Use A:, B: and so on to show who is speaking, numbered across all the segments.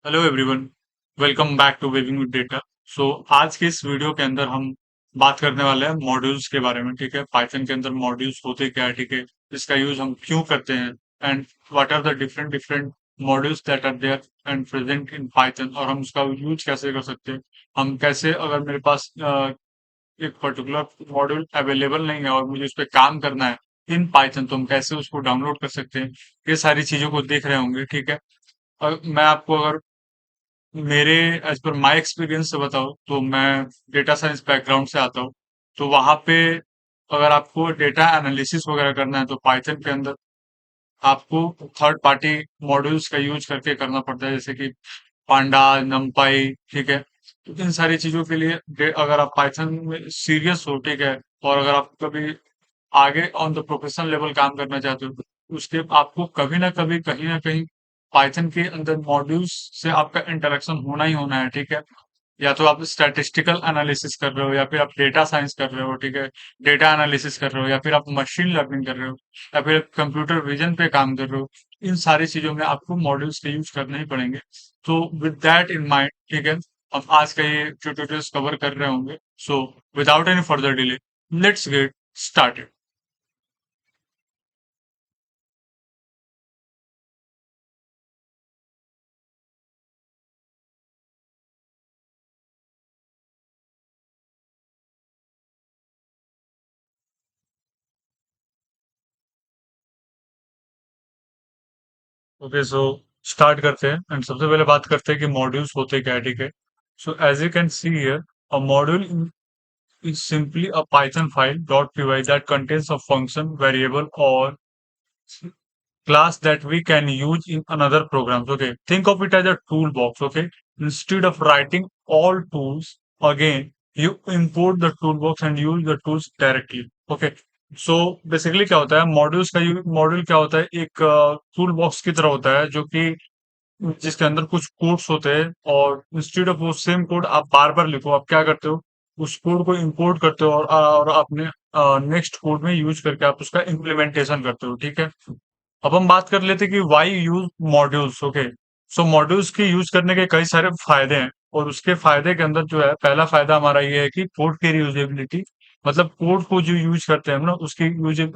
A: Hello everyone, welcome back to waving with data. So आज के इस वीडियो के अंदर हम बात करने वाले हैं मॉड्यूल्स के बारे में। ठीक है, पाइथन के अंदर मॉड्यूल्स होते क्या है, ठीक है, इसका यूज हम क्यों करते हैं and what are the different different modules that are there and present in Python, और हम उसका यूज कैसे कर सकते हैं। हम कैसे, अगर मेरे पास एक पर्टिकुलर मॉड्यूल अवेलेबल नहीं है और मुझे उस पर काम करना है इन पाइथन, तो हम कैसे उसको डाउनलोड कर सकते हैं। ये सारी चीजों को देख रहे होंगे। ठीक है, और मैं आपको अगर मेरे एज पर माय एक्सपीरियंस से बताओ तो मैं डेटा साइंस बैकग्राउंड से आता हूँ। तो वहां पे अगर आपको डेटा एनालिसिस वगैरह करना है तो पाइथन के अंदर आपको थर्ड पार्टी मॉड्यूल्स का यूज करके करना पड़ता है, जैसे कि पांडा, नमपाई। ठीक है, तो इन सारी चीजों के लिए अगर आप पाइथन में सीरियस हो, ठीक है, और अगर आप कभी आगे ऑन द प्रोफेशनल लेवल काम करना चाहते हो तो उसके आपको कभी ना कभी कहीं ना कहीं पाइथन के अंदर मॉड्यूल्स से आपका इंटरेक्शन होना ही होना है। ठीक है, या तो आप स्टैटिस्टिकल एनालिसिस कर रहे हो, या फिर आप डेटा साइंस कर रहे हो, ठीक है, डेटा एनालिसिस कर रहे हो, या फिर आप मशीन लर्निंग कर रहे हो, या फिर कंप्यूटर विजन पे काम कर रहे हो। इन सारी चीजों में आपको मॉड्यूल्स के यूज करने ही पड़ेंगे। तो विद दैट इन माइंड, ठीक है, हम आज का ये ट्यूटोरियल्स कवर कर रहे होंगे। So without any further delay, let's get started. Okay, so start करते हैं एंड सबसे पहले बात करते हैं कि मॉड्यूल्स होते क्या है। ठीक है, so as you can see here, a module is simply a Python file .py that contains a function, variable, or class that we can use in another programs. Okay, think of it as a toolbox. Okay, instead of writing all tools again, you import the toolbox and use the tools directly. Okay, so basically क्या होता है modules का module क्या होता है, एक tool box की तरह होता है जो कि जिसके अंदर कुछ कोड्स होते हैं, और इंस्टेड ऑफ वो सेम कोड आप बार बार लिखो, आप क्या करते हो, उस कोड को इंपोर्ट करते हो और अपने नेक्स्ट कोड में यूज करके आप उसका इम्प्लीमेंटेशन करते हो। ठीक है, अब हम बात कर लेते हैं कि वाई यूज मॉड्यूल्स। ओके, सो मॉड्यूल्स की यूज करने के कई सारे फायदे हैं, और उसके फायदे के अंदर जो है पहला फायदा हमारा ये है कि कोड की रीयूजेबिलिटी। मतलब कोड को जो यूज करते हैं हम ना, उसकी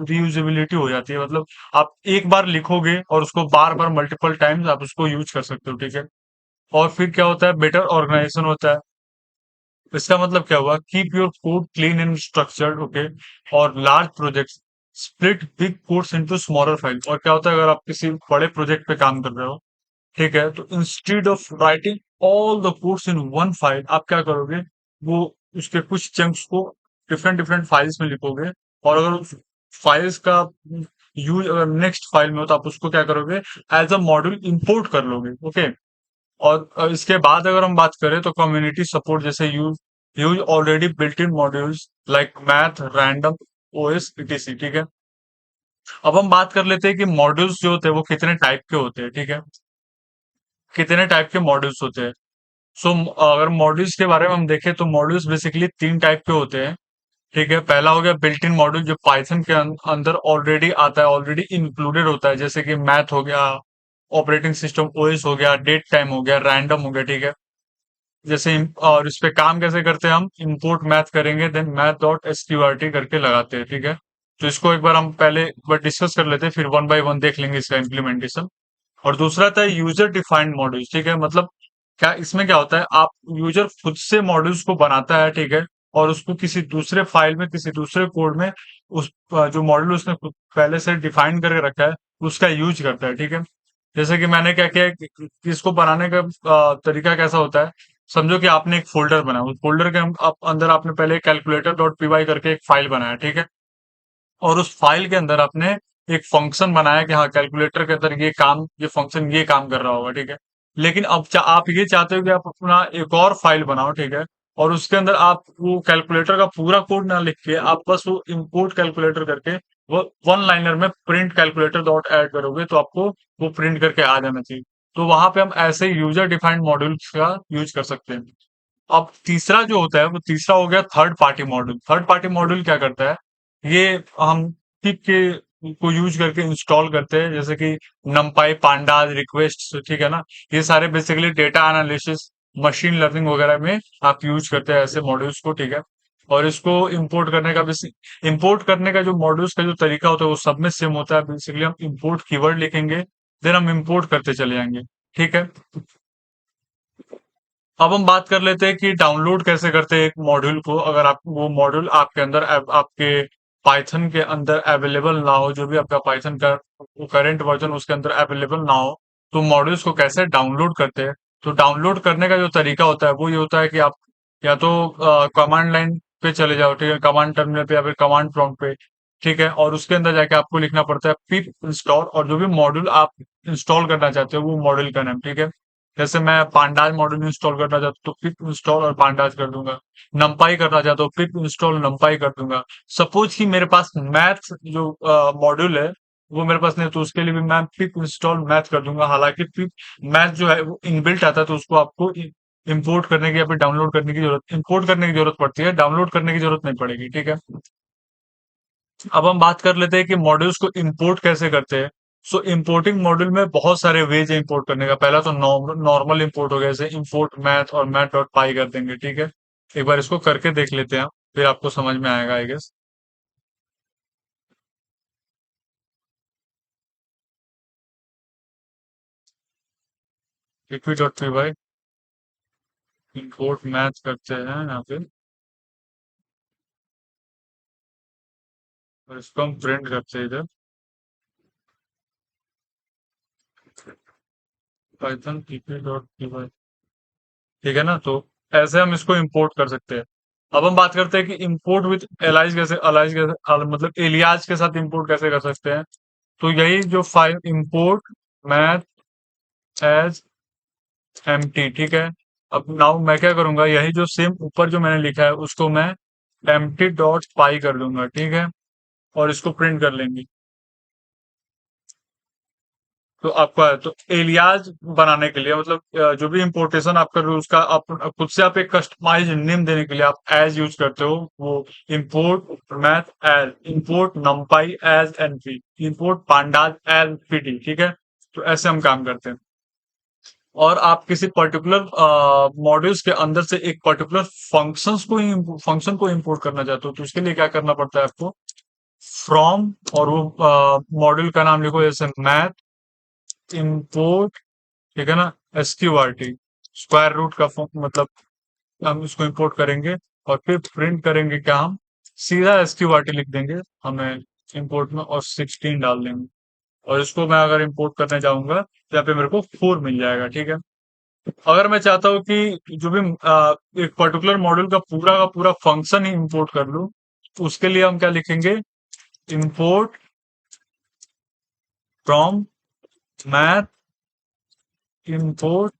A: रीयूजेबिलिटी हो जाती है। मतलब आप एक बार लिखोगे और उसको बार बार मल्टीपल टाइम्स आप उसको यूज कर सकते हो। ठीक है, और फिर क्या होता है, बेटर ऑर्गेनाइजेशन होता है। इसका मतलब क्या हुआ, keep your code clean and structured. Okay, और large projects split big codes into smaller file. और क्या होता है, अगर आप किसी बड़े प्रोजेक्ट पे काम कर रहे हो, ठीक है, तो instead of writing all the codes in one file, आप क्या करोगे, वो उसके कुछ चंक्स को डिफरेंट डिफरेंट फाइल्स में लिखोगे। और अगर उस फाइल्स का यूज अगर नेक्स्ट फाइल में हो तो आप उसको क्या करोगे, एज अ मॉड्यूल इंपोर्ट कर लोगे। ओके, और इसके बाद अगर हम बात करें तो कम्युनिटी सपोर्ट, जैसे use use already built in modules like math, random, OS, etc. ठीक है, अब हम बात कर लेते हैं कि मॉड्यूल्स जो होते हैं वो कितने टाइप के होते हैं। ठीक है, कितने टाइप के मॉड्यूल्स होते हैं। सो अगर मॉड्यूल्स के बारे में हम देखें तो मॉड्यूल्स बेसिकली तीन टाइप के होते हैं। ठीक है, पहला हो गया बिल्ट इन मॉड्यूल, जो पाइथन के अंदर ऑलरेडी आता है, ऑलरेडी इंक्लूडेड होता है, जैसे कि मैथ हो गया, ऑपरेटिंग सिस्टम ओएस हो गया, डेट टाइम हो गया, रैंडम हो गया। ठीक है, जैसे और इस पे काम कैसे करते हैं, हम इंपोर्ट मैथ करेंगे, देन मैथ डॉट एसक्यूआरटी करके लगाते हैं। ठीक है, तो इसको एक बार हम पहले एक बार डिस्कस कर लेते हैं, फिर वन बाय वन देख लेंगे इसका इम्प्लीमेंटेशन। और दूसरा था यूजर डिफाइंड मॉड्यूल्स। ठीक है, मतलब क्या इसमें क्या होता है, आप यूजर खुद से मॉड्यूल्स को बनाता है। ठीक है, और उसको किसी दूसरे फाइल में, किसी दूसरे कोड में, उस जो मॉड्यूल उसने खुद पहले से डिफाइन करके रखा है उसका यूज करता है। ठीक है, जैसे कि मैंने क्या किया है कि इसको बनाने का तरीका कैसा होता है, समझो कि आपने एक फोल्डर बनाया, उस फोल्डर के अंदर आपने पहले कैलकुलेटर डॉट पीवाई करके एक फाइल बनाया। ठीक है, और उस फाइल के अंदर आपने एक फंक्शन बनाया कि हाँ, कैलकुलेटर के अंदर ये काम, ये फंक्शन ये काम कर रहा होगा। ठीक है, लेकिन अब आप ये चाहते हो कि आप अपना एक और फाइल बनाओ। ठीक है, और उसके अंदर आप वो कैलकुलेटर का पूरा कोड ना लिख के आप बस वो इंपोर्ट कैलकुलेटर करके वो वन लाइनर में प्रिंट कैलकुलेटर डॉट ऐड करोगे तो आपको वो प्रिंट करके आ जाना चाहिए। तो वहां पे हम ऐसे यूजर डिफाइंड मॉड्यूल्स का यूज कर सकते हैं। अब तीसरा जो होता है वो तीसरा हो गया third party module. Third party module क्या करता है, ये हम ठीक के को यूज करके इंस्टॉल करते हैं, जैसे कि नमपाई, पांडाज, रिक्वेस्ट, ठीक है ना। ये सारे basically data analysis, machine learning वगैरह में आप यूज करते हैं ऐसे मॉड्यूल्स को, ठीक है। और इसको इंपोर्ट करने का बेसिक इंपोर्ट करने का जो मॉड्यूल्स का जो तरीका होता है वो सब में सेम होता है। बेसिकली हम इंपोर्ट कीवर्ड लिखेंगे, देन हम इंपोर्ट करते चले जाएंगे, ठीक है। अब हम बात कर लेते हैं कि डाउनलोड कैसे करते हैं एक मॉड्यूल को। अगर आप वो मॉड्यूल आपके अंदर आपके पाइथन के अंदर अवेलेबल ना हो, जो भी आपका पाइथन का करंट वर्जन उसके अंदर अवेलेबल ना हो, तो मॉड्यूल्स को कैसे डाउनलोड करते हैं। तो डाउनलोड करने का जो तरीका होता है वो ये होता है कि आप या तो कमांड लाइन पे चले जाओ, ठीक है, कमांड टर्मिनल पे या फिर कमांड प्रॉम्प्ट पे, ठीक है। और उसके अंदर जाके आपको लिखना पड़ता है पिप इंस्टॉल, और जो भी मॉड्यूल आप इंस्टॉल करना चाहते हो वो मॉड्यूल का नाम, ठीक है। जैसे मैं पांडाज मॉड्यूल इंस्टॉल करना चाहता हूँ तो पिप इंस्टॉल और पांडाज कर दूंगा। नंपाई करना चाहता हूँ, पिप इंस्टॉल नंपाई कर दूंगा। सपोज कि मेरे पास मैथ जो मॉड्यूल है वो मेरे पास नहीं है, तो उसके लिए भी मैं पिप इंस्टॉल मैथ कर दूंगा। हालांकि पिप मैथ जो है वो इनबिल्ट आता है, तो उसको आपको इंपोर्ट करने की या फिर डाउनलोड करने की जरूरत, इंपोर्ट करने की जरूरत पड़ती है, डाउनलोड करने की जरूरत नहीं पड़ेगी, ठीक है। अब हम बात कर लेते हैं कि मॉड्यूल्स को इंपोर्ट कैसे करते हैं। सो इंपोर्टिंग मॉड्यूल में बहुत सारे वेज है इंपोर्ट करने का। पहला तो नॉर्मल इंपोर्ट हो गया, जैसे इंपोर्ट मैथ और मैथ डॉट पाई कर देंगे, ठीक है। एक बार इसको करके देख लेते हैं, फिर आपको समझ में आएगा I guess. Liquid dot P Y import math करते हैं यहाँ पे, और इसको हम प्रिंट करते हैं इधर, Python liquid dot P Y, ठीक है ना। तो ऐसे हम इसको इंपोर्ट कर सकते हैं। अब हम बात करते हैं कि इंपोर्ट विथ एलाइज कैसे मतलब एलियाज के साथ इंपोर्ट कैसे कर सकते हैं। तो यही जो file import math as empty, ठीक है। अब नाउ मैं क्या करूंगा, यही जो सेम ऊपर जो मैंने लिखा है उसको मैं एम्प्टी डॉट पाई कर दूंगा, ठीक है। और इसको प्रिंट कर लेंगे। तो आपका तो एलियाज बनाने के लिए मतलब जो भी इंपोर्टेशन आप कर रहे हो उसका आप खुद से आप एक कस्टमाइज नेम देने के लिए आप एज यूज करते हो। वो import math as, import numpy as NP, import pandas as PT, ठीक है। तो ऐसे हम काम करते हैं। और आप किसी पर्टिकुलर मॉड्यूल्स के अंदर से एक पर्टिकुलर फंक्शन को इंपोर्ट करना चाहते हो, तो उसके लिए क्या करना पड़ता है आपको, फ्रॉम, और वो मॉड्यूल का नाम लिखो, जैसे मैथ इंपोर्ट, ठीक है ना, एसक्यूआरटी, स्क्वायर रूट का मतलब हम इसको इंपोर्ट करेंगे। और फिर प्रिंट करेंगे क्या, हम सीधा एसक्यूआरटी लिख देंगे हमें इंपोर्ट में, और 16 डाल देंगे। और इसको मैं अगर इंपोर्ट करने जाऊंगा तो यहाँ पे मेरे को 4 मिल जाएगा, ठीक है। अगर मैं चाहता हूँ कि जो भी एक पर्टिकुलर मॉड्यूल का पूरा फंक्शन ही इंपोर्ट कर लूँ, तो उसके लिए हम क्या लिखेंगे, इंपोर्ट फ्रॉम मैथ इंपोर्ट,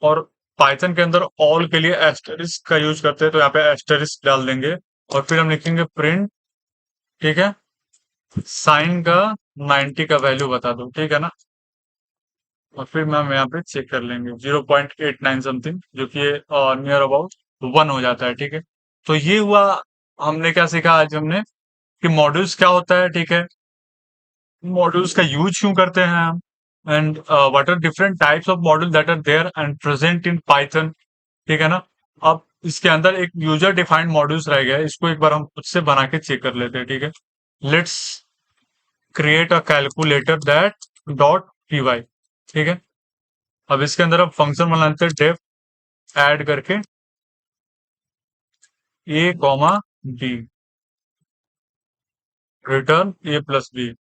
A: और पाइथन के अंदर ऑल के लिए एस्टेरिस्क का यूज करते हैं, तो यहाँ पे एस्टेरिस्क डाल देंगे। और फिर हम लिखेंगे प्रिंट, ठीक है, साइन का 90 का वैल्यू बता दो, ठीक है ना। और फिर हम यहाँ पे चेक कर लेंगे 0.89 समथिंग, जो कि नियर अबाउट 1 हो जाता है, ठीक है। तो ये हुआ, हमने क्या सीखा आज हमने, कि मॉड्यूल्स क्या होता है, ठीक है, मॉड्यूल्स का यूज क्यों करते हैं हम, and what are different types of module that are there and present in Python, ठीक है ना। अब इसके अंदर एक यूजर डिफाइंड मॉड्यूल्स रह गया है, इसको एक बार हम खुद से बना के चेक कर लेते हैं, ठीक है। Let's create a calculator that dot P Y, ठीक है। अब इसके अंदर हम फंक्शन बना लेते हैं, डेफ ऐड करके ए कॉमा बी, रिटर्न ए प्लस बी।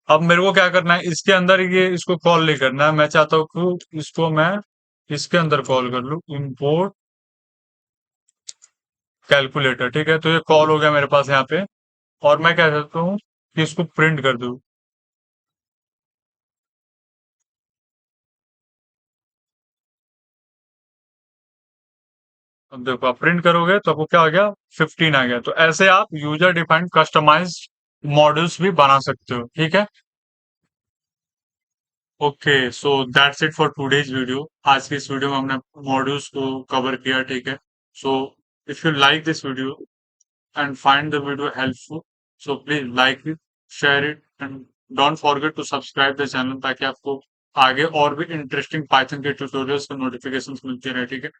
A: अब मेरे को क्या करना है, इसके अंदर ये इसको कॉल नहीं करना है, मैं चाहता हूँ कि इसको मैं इसके अंदर कॉल कर लूँ, इंपोर्ट कैलकुलेटर, ठीक है। तो ये कॉल हो गया मेरे पास यहाँ पे। और मैं क्या चाहता हूँ कि इसको प्रिंट कर दूँ। अब देखो आप प्रिंट करोगे तो आपको क्या आ गया, 15 आ गया। तो ऐसे आप यूजर डिफाइंड कस्टमाइज मॉडल्स भी बना सकते हो, ठीक है। Okay, so that's it for today's video. आज की इस वीडियो में हमने मॉड्यूल्स को कवर किया, ठीक है। So if you like this video and find the video helpful, so please like it, share it, and don't forget to subscribe the channel ताकि आपको आगे और भी इंटरेस्टिंग पाइथन के ट्यूटोरियल्स और नोटिफिकेशंस मिलती रहे, ठीक है?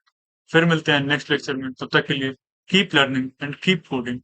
A: फिर मिलते हैं नेक्स्ट लेक्चर में, तब तक के लिए keep learning and keep coding.